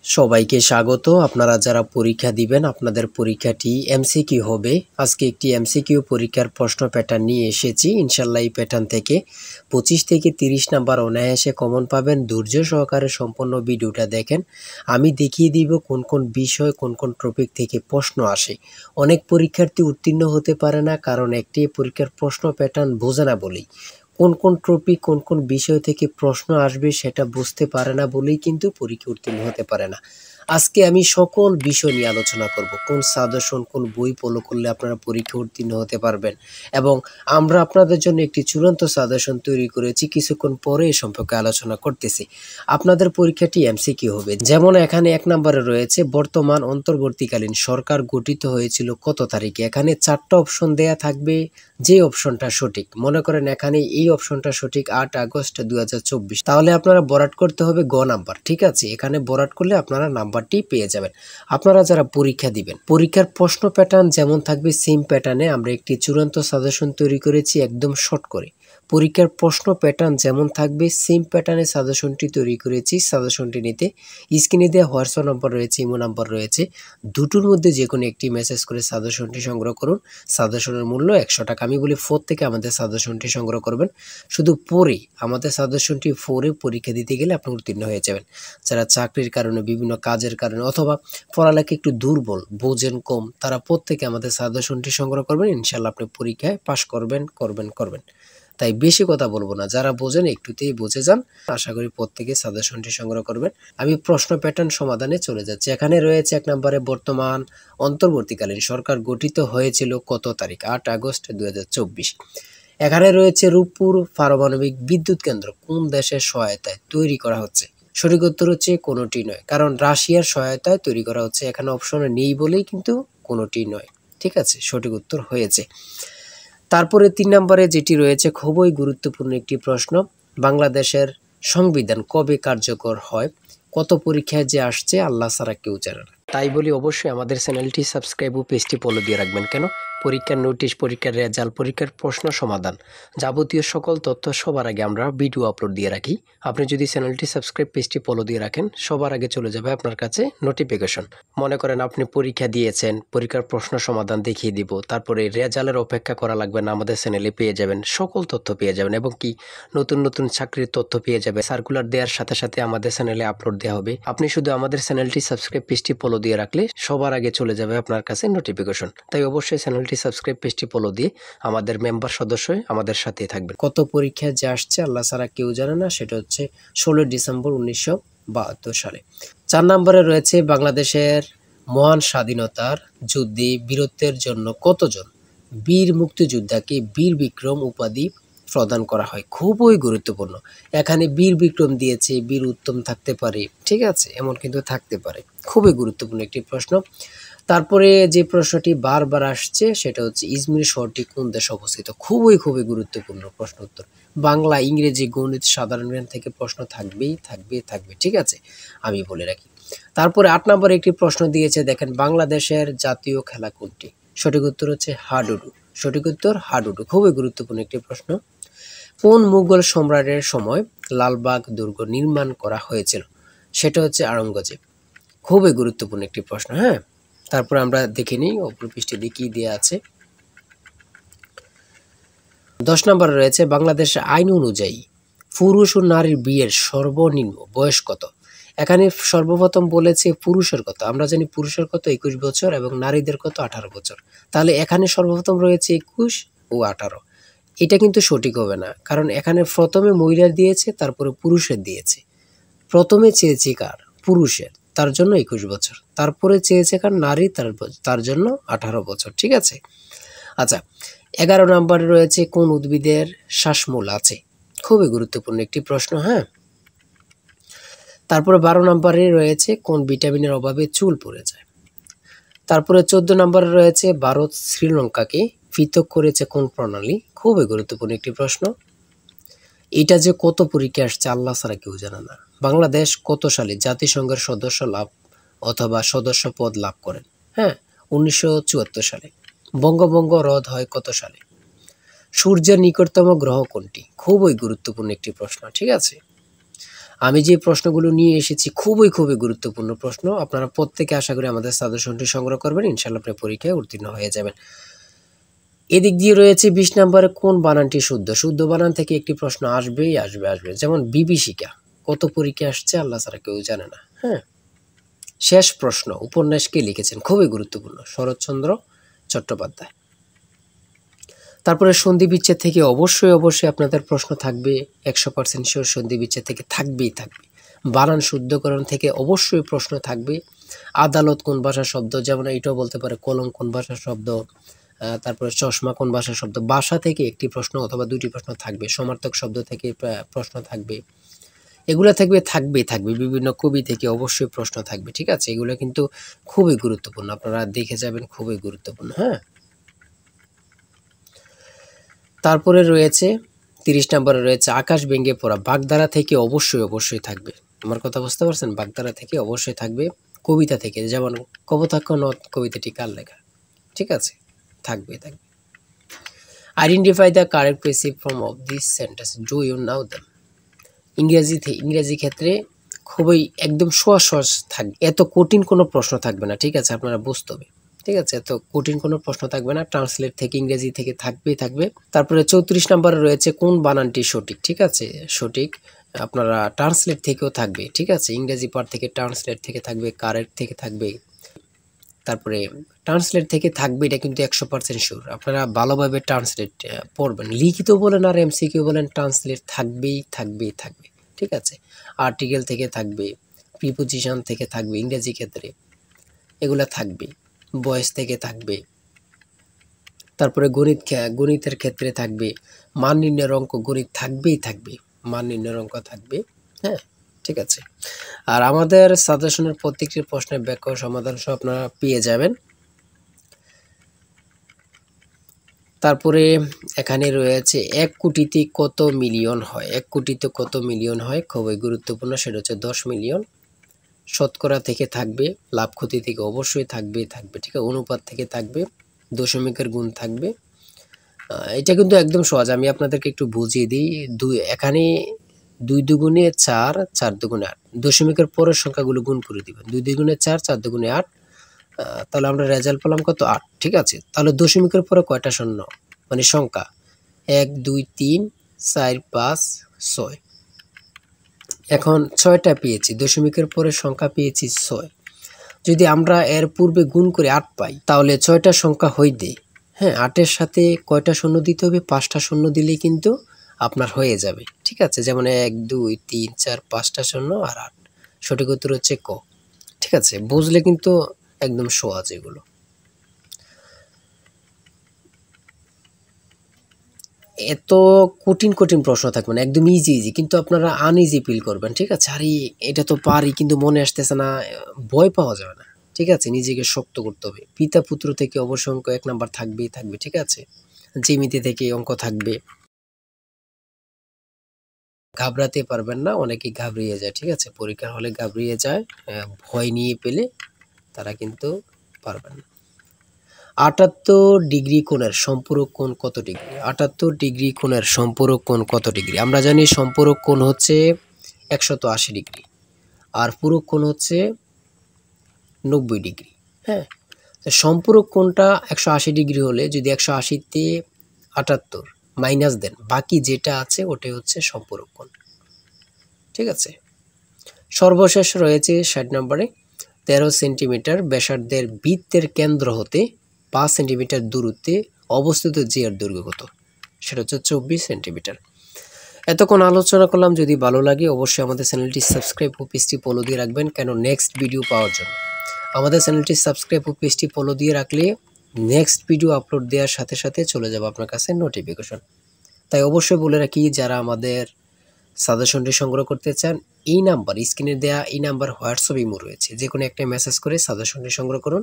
সবাইকে স্বাগত। আপনারা যারা পরীক্ষা দিবেন আপনাদের পরীক্ষাটি এমসিকিউ হবে। আজকে একটি এমসিকিউ পরীক্ষার প্রশ্ন প্যাটার্ন নিয়ে এসেছি। ইনশাল্লাহ এই প্যাটার্ন থেকে 25 থেকে 30 নাম্বার অনায়াসে কমন পাবেন। ধৈর্য সহকারে সম্পূর্ণ ভিডিওটা দেখেন। আমি দেখিয়ে দিব কোন কোন বিষয় কোন কোন টপিক থেকে প্রশ্ন আসে। অনেক পরীক্ষার্থী উত্তীর্ণ হতে পারে না, কারণ একটি পরীক্ষার প্রশ্ন প্যাটার্ন বোঝে না বলেই। কোন কোন টপিক কোন কোন বিষয় থেকে প্রশ্ন আসবে সেটা বুঝতে পারে না বলেই কিন্তু পরীক্ষা উত্তীর্ণ হতে পারে না। আজকে আমি সকল বিষয় নিয়ে আলোচনা করব। কোন সাজেশন কোন বই ফলো করলে আপনারা পরীক্ষা উত্তীর্ণ হতে পারবেন, এবং আমরা আপনাদের জন্য একটি চূড়ান্ত সাজেশন তৈরি করেছি। কিছুক্ষণ পরে এ সম্পর্কে আলোচনা করতেছি। আপনাদের পরীক্ষাটি এমসিকিউ হবে। যেমন এখানে 1 নম্বরে রয়েছে বর্তমান অন্তর্বর্তীকালীন সরকার গঠিত হয়েছিল কত তারিখে। এখানে 4টা অপশন দেয়া থাকবে, যে অপশনটা সঠিক। মনে করেন এখানে এই অপশনটা সঠিক 8 আগস্ট 2024, তাহলে আপনারা বরাট করতে হবে গ নাম্বার। ঠিক আছে, এখানে বরাট করলে আপনারা নাম্বারটি পেয়ে যাবেন। আপনারা যারা পরীক্ষা দিবেন, পরীক্ষার প্রশ্ন প্যাটার্ন যেমন থাকবে সেম প্যাটার্নে আমরা একটি চূড়ান্ত সাজেশন তৈরি করেছি, একদম শর্ট করে। পরীক্ষার প্রশ্ন প্যাটার্ন যেমন থাকবে সেম প্যাটার্নে সাজেশনটি তৈরি করেছি। সাজেশনটি নিতে স্ক্রিনে দেওয়া হোয়াটসঅ্যাপ নাম্বার রয়েছে, ইমো নাম্বার রয়েছে, দুটোর মধ্যে যে কোনো একটি মেসেজ করে সাজেশনটি সংগ্রহ করুন। সাজেশনের মূল্য 100 টাকা। আমি বলি 4 থেকে আমাদের সাজেশনটি সংগ্রহ করবেন। শুধু পড়ে আমাদের সাজেশনটি পড়ে পরীক্ষা দিতে গেলে আপনি উত্তীর্ণ হয়ে যাবেন। যারা চাকরির কারণে, বিভিন্ন কাজের কারণে অথবা পড়ালেখা একটু দুর্বল, বোঝেন কম, তারা প্রত্যেকে আমাদের সাজেশনটি সংগ্রহ করবেন। ইনশাল্লাহ আপনি পরীক্ষায় পাশ করবেন। তাই বেশি কথা বলবো না, যারা বোঝেন একটুতেই বুঝে যান। আশা করি প্রত্যেকে সাজেশনটি সংগ্রহ করবেন। আমি প্রশ্ন প্যাটার্ন সমাধানে চলে যাচ্ছি। এখানে রয়েছে 1 নম্বরে বর্তমান অন্তর্বর্তীকালীন সরকার গঠিত হয়েছিল কত তারিখ, 8 আগস্ট 2024। এখানে রয়েছে রূপপুর পারমাণবিক বিদ্যুৎ কেন্দ্র কোন দেশের সহায়তায় তৈরি করা হচ্ছে। সঠিক উত্তর হচ্ছে কোনোটি নয়, কারণ রাশিয়ার সহায়তায় তৈরি করা হচ্ছে। এখানে অপশনে নেই বলেই কিন্তু কোনোটি নয়। ঠিক আছে, সঠিক উত্তর হয়েছে। তারপরে 3 নম্বরে যেটি রয়েছে খুবই গুরুত্বপূর্ণ একটি প্রশ্ন, বাংলাদেশের সংবিধান কবে কার্যকর হয়। কত পরীক্ষায় যে আসছে আল্লাহ ছাড়া কেউ জানে না। তাই বলি অবশ্যই আমাদের চ্যানেলটি সাবস্ক্রাইব ও পেজটি ফলো দিয়ে রাখবেন। কেন? পরীক্ষার নোটিশ, পরীক্ষার রেজাল্ট, পরীক্ষার প্রশ্ন সমাধান, যাবতীয় সকল তথ্য সবার আগে আমরা ভিডিও আপলোড দিয়ে রাখি। আপনি যদি চ্যানেলটি সাবস্ক্রাইব, পেজটি ফলো দিয়ে রাখেন, সবার আগে চলে যাবে আপনার কাছে নোটিফিকেশন। মনে করেন আপনি পরীক্ষা দিয়েছেন, পরীক্ষার প্রশ্ন সমাধান দেখিয়ে দিব, তারপরে রেজাল্টের অপেক্ষা করা লাগবে না, আমাদের চ্যানেলে পেয়ে যাবেন, সকল তথ্য পেয়ে যাবেন, এবং কি নতুন নতুন চাকরির তথ্য পেয়ে যাবে। সার্কুলার দেওয়ার সাথে সাথে আমাদের চ্যানেলে আপলোড দেওয়া হবে। আপনি শুধু আমাদের চ্যানেলটি সাবস্ক্রাইব, পেজটি ফলো দিয়ে রাখলে সবার আগে চলে যাবে আপনার কাছে নোটিফিকেশন। তাই অবশ্যই চ্যানেলটি সাবস্ক্রাইব, পেজটি ফলো দিয়ে আমাদের মেম্বার সদস্য হয়ে আমাদের সাথেই থাকবেন। কত পরীক্ষায় যে আসছে আল্লাহ ছাড়া কেউ জানে না, সেটা হচ্ছে 16 ডিসেম্বর 1972 সালে। 4 নম্বরে রয়েছে বাংলাদেশের মহান স্বাধীনতার যুদ্ধে বীরত্বের জন্য কতজন বীর মুক্তিযোদ্ধাকে বীর বিক্রম উপাধি প্রদান করা হয়। খুবই গুরুত্বপূর্ণ। এখানে বীর বিক্রম দিয়েছে, বীর উত্তম থাকতে পারে, ঠিক আছে, এমন কিন্তু থাকতে পারে। খুবই গুরুত্বপূর্ণ একটি প্রশ্ন। তারপরে যে প্রশ্নটি বারবার আসছে সেটা হচ্ছে ইজমির শহরটি কোন দেশে অবস্থিত। খুবই গুরুত্বপূর্ণ প্রশ্ন উত্তর। বাংলা, ইংরেজি, গণিত, সাধারণ জ্ঞান থেকে প্রশ্ন থাকবে। ঠিক আছে, আমি বলে রাখি। তারপরে 8 নম্বরে একটি প্রশ্ন দিয়েছে, দেখেন বাংলাদেশের জাতীয় খেলা কোনটি। সঠিক উত্তর হচ্ছে হাডুডু। সঠিক উত্তর হাডুডু। খুবই গুরুত্বপূর্ণ একটি প্রশ্ন। কোন মুঘল সম্রাটের সময় লালবাগ দুর্গ নির্মাণ করা হয়েছিল। সেটা হচ্ছে আওরঙ্গজেব। খুবই গুরুত্বপূর্ণ একটি প্রশ্ন। হ্যাঁ, তারপর আমরা দেখে নিই অপর পৃষ্ঠে কি দেওয়া আছে। 10 নম্বরে রয়েছে বাংলাদেশের আইন অনুযায়ী পুরুষ ও নারীর বিয়ের সর্বনিম্ন বয়স কত। এখানে সর্বপ্রথম বলেছে পুরুষের কত। আমরা জানি পুরুষের কত 21 বছর এবং নারীদের কত 18 বছর। তাহলে এখানে সর্বপ্রথম রয়েছে 21 ও 18। এটা কিন্তু সঠিক হবে না, কারণ এখানে প্রথমে মহিলার দিয়েছে, তারপরে পুরুষের দিয়েছে। প্রথমে চেয়েছে কার, পুরুষের, তার জন্য 21 বছর। তারপরে চেয়েছে কার, নারী, তার জন্য 18 বছর। ঠিক আছে। আচ্ছা, 11 নম্বরে রয়েছে কোন উদ্ভিদের শ্বাসমূল আছে। খুবই গুরুত্বপূর্ণ একটি প্রশ্ন। হ্যাঁ, তারপরে 12 নম্বরে রয়েছে কোন ভিটামিনের অভাবে চুল পড়ে যায়। তারপরে 14 নম্বরে রয়েছে ভারত শ্রীলঙ্কাকে পৃথক করেছে কোন প্রণালী। খুবই গুরুত্বপূর্ণ একটি প্রশ্ন। এটা যে কত পরীক্ষা আসছে আল্লাহ ছাড়া কেউ জানে না। বাংলাদেশ কত সালে জাতিসংঘের সদস্য লাভ অথবা সদস্য পদ লাভ করেন। হ্যাঁ, 1974 সালে। বঙ্গভঙ্গ রদ হয় কত সালে। সূর্যের নিকটতম গ্রহ কোনটি। খুবই গুরুত্বপূর্ণ একটি প্রশ্ন। ঠিক আছে, আমি যে প্রশ্নগুলো নিয়ে এসেছি খুবই গুরুত্বপূর্ণ প্রশ্ন। আপনারা প্রত্যেকে আশা করি আমাদের সাজেশনটি সংগ্রহ করবেন, ইনশাআল্লাহ আপনি পরীক্ষায় উত্তীর্ণ হয়ে যাবেন। এদিক দিয়ে রয়েছে 20 নম্বরে কোন বানানটি শুদ্ধ। শুদ্ধ বানান থেকে একটি প্রশ্ন আসবেই আসবে। যেমন বিভীষিকা কত পরীক্ষা আসছে আল্লাহ ছাড়া কেউ জানে না। হ্যাঁ, শেষ প্রশ্ন উপন্যাস কে লিখেছেন, খুবই গুরুত্বপূর্ণ, শরৎচন্দ্র চট্টোপাধ্যায়। তারপরে সন্ধি বিচ্ছেদ থেকে অবশ্যই আপনাদের প্রশ্ন থাকবে, 100% শিওর সন্ধি বিচ্ছেদ থেকে থাকবেই। বানান শুদ্ধকরণ থেকে অবশ্যই প্রশ্ন থাকবে। আদালত কোন ভাষার শব্দ, যেমন এটাও বলতে পারে কলম কোন ভাষার শব্দ, তারপরে চশমা কোন ভাষার শব্দ। ভাষা থেকে একটি প্রশ্ন অথবা দুটি প্রশ্ন থাকবে। সমার্থক শব্দ থেকে প্রশ্ন থাকবে। এগুলো থাকবে। বিভিন্ন কবি থেকে অবশ্যই প্রশ্ন থাকবে। ঠিক আছে, এগুলো কিন্তু খুবই গুরুত্বপূর্ণ, আপনারা দেখে যাবেন, খুবই গুরুত্বপূর্ণ। হ্যাঁ, তারপরে রয়েছে 30 নম্বরে রয়েছে আকাশ ভেঙে পড়া। বাগধারা থেকে অবশ্যই থাকবে। আমার কথা বুঝতে পারছেন? বাগধারা থেকে অবশ্যই থাকবে। কবিতা থেকে, যেমন কপোতাক্ষ নদ কবিতাটি কার লেখা। ঠিক আছে, থাকবে। Identify the correct passive form of this sentence, do you know them. ইংরেজি ক্ষেত্রে খুবই একদম সহজ থাকবে, এত কঠিন কোনো প্রশ্ন থাকবে না। ঠিক আছে, আপনারা বুঝতে হবে। ঠিক আছে, এত কঠিন কোনো প্রশ্ন থাকবে না। ট্রান্সলেট থেকে ইংরেজি থেকে থাকবে। তারপরে 34 নম্বরে রয়েছে কোন বানানটি সঠিক। ঠিক আছে, সঠিক আপনারা ট্রান্সলেট থেকেও থাকবে। ঠিক আছে, ইংরেজি পার্ট থেকে ট্রান্সলেট থেকে থাকবে, কারেক্ট থেকে থাকবে। তারপরে ট্রান্সলেট থেকে থাকবে, এটা কিন্তু 100% শিওর। আপনারা ভালোভাবে ট্রান্সলেট পড়বেন, লিখিত বলেন আর এমসিকিউ বলেন, ট্রান্সলেট থাকবেই। ঠিক আছে, আর্টিকেল থেকে থাকবে, প্রিপোজিশন থেকে থাকবে ইংরেজি ক্ষেত্রে, এগুলা থাকবে। ভয়েস থেকে থাকবে। তারপরে গণিতের ক্ষেত্রে থাকবে। মান নির্ণয়ের অঙ্ক গণিত থাকবে। মান নির্ণয়ের অঙ্ক থাকবে। হ্যাঁ, ঠিক আছে। আর আমাদের সাজেশনের প্রত্যেকটি প্রশ্নের ব্যাখ্যা ও সমাধান সহ আপনারা পেয়ে যাবেন। তারপরে এখানে রয়েছে 1 কোটিতে কত মিলিয়ন হয়। 1 কোটিতে কত মিলিয়ন হয়, খুবই গুরুত্বপূর্ণ, সেটা হচ্ছে 10 মিলিয়ন। শতকরা থেকে থাকবে, লাভ ক্ষতি থেকে অবশ্যই থাকবে। ঠিক আছে, অনুপাত থেকে থাকবে, দশমিকের গুণ থাকবে। এটা কিন্তু একদম সহজ, আমি আপনাদেরকে একটু বুঝিয়ে দিই। এখানে 2 দুগুণে 4, 4 দুগুণে 8, দশমিকের পরের সংখ্যাগুলো গুণ করে দিবেন। 2 দুগুণে 4, 4 দুগুণে 8, তাহলে আমরা রেজাল্ট পেলাম কত, 8। ঠিক আছে, তাহলে দশমিকের পরে কয়টা শূন্য, মানে সংখ্যা, 1 2 3 4 5 6। এখন 6টা পেয়েছি, দশমিকের পরে সংখ্যা পেয়েছি 6। যদি আমরা এর পূর্বে গুণ করে 8 পাই, তাহলে 6টা সংখ্যা হইতে, হ্যাঁ, 8-এর সাথে কয়টা শূন্য দিতে হবে, 5টা শূন্য দিলেই কিন্তু আপনার হয়ে যাবে। ঠিক আছে, যেমন 1 2 3 4 5টা শূন্য আর 8। সঠিক উত্তর হচ্ছে ক। ঠিক আছে, বুঝলে কিন্তু একদম সহজ এগুলো। এত কঠিন প্রশ্ন থাকবে না, একদম ইজি, কিন্তু আপনারা আনইজি ফিল করবেন। ঠিক আছে, আরে এটা তো পারি কিন্তু মনে আসতেছে না, ভয় পাওয়া যাবে না। ঠিক আছে, নিজেকে শক্ত করতে হবে। পিতা পুত্র থেকে অবশ্য অঙ্ক 1 নাম্বার থাকবেই। ঠিক আছে, জ্যামিতি থেকে অঙ্ক থাকবে। ঘাবড়াতে পারবেন না, অনেকেই ঘাবড়িয়ে যায়। ঠিক আছে, পরীক্ষার হলে ঘাবড়িয়ে যায়, ভয় নিয়ে পেলে তারা কিন্তু পারবেন না। 78 ডিগ্রি কোণের সম্পূরক কোণ কত ডিগ্রি। 78 ডিগ্রি কোণের সম্পূরক কোণ কত ডিগ্রি। আমরা জানি সম্পূরক কোণ হচ্ছে 180 ডিগ্রি, আর পূরক কোণ হচ্ছে 90 ডিগ্রি। হ্যাঁ, সম্পূরক কোণটা 180 ডিগ্রি হলে যদি 180-তে 78 মাইনাস দেন, বাকি যেটা আছে ওটাই হচ্ছে সম্পূরক কোণ। ঠিক আছে, সর্বশেষ রয়েছে 60 নম্বরে 13 সেন্টিমিটার ব্যাসার্ধের বৃত্তের কেন্দ্র হতে 5 সেন্টিমিটার দূরত্বে অবস্থিত যে এর দৈর্ঘ্য কত, সেটা হচ্ছে 24 সেন্টিমিটার। এতক্ষণ আলোচনা করলাম, যদি ভালো লাগে অবশ্যই আমাদের চ্যানেলটি সাবস্ক্রাইব ও পেজটি ফলো দিয়ে রাখবেন, কেন নেক্সট ভিডিও পাওয়ার জন্য। আমাদের চ্যানেলটি সাবস্ক্রাইব ও পেজটি ফলো দিয়ে রাখলে নেক্সট ভিডিও আপলোড দেওয়ার সাথে সাথে চলে যাবে আপনার কাছে নোটিফিকেশন। তাই অবশ্যই বলে রাখি, যারা আমাদের সাজেশনটি সংগ্রহ করতে চান, এই নাম্বার, স্ক্রিনে দেওয়া এই নাম্বার হোয়াটসঅ্যাপ ইমো রয়েছে, যে কোনো একটা মেসেজ করে সাজেশনটি সংগ্রহ করুন।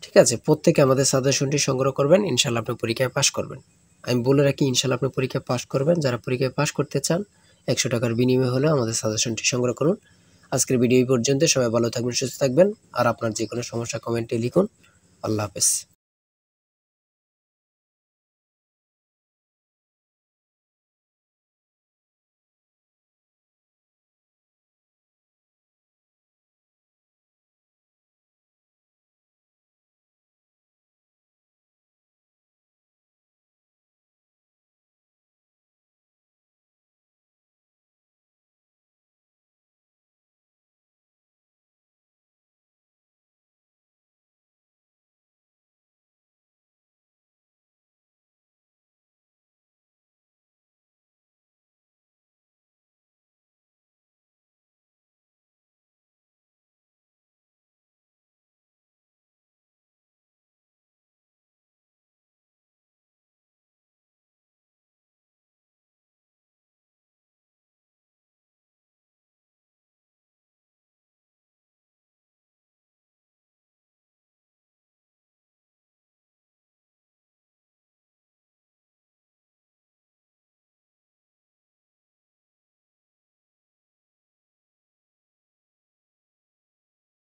ঠিক আছে, প্রত্যেকে আমাদের সাজেশনটি সংগ্রহ করবেন, ইনশাআল্লাহ আপনি পরীক্ষায় পাশ করবেন। আমি বলে রাখি, ইনশাআল্লাহ আপনি পরীক্ষায় পাশ করবেন। যারা পরীক্ষায় পাশ করতে চান, 100 টাকার বিনিময়ে হলেও আমাদের সাজেশনটি সংগ্রহ করুন। আজকের ভিডিও এই পর্যন্ত। সবাই ভালো থাকবেন, সুস্থ থাকবেন, আর আপনার যে কোনো সমস্যা কমেন্টে লিখুন। আল্লাহ হাফেজ।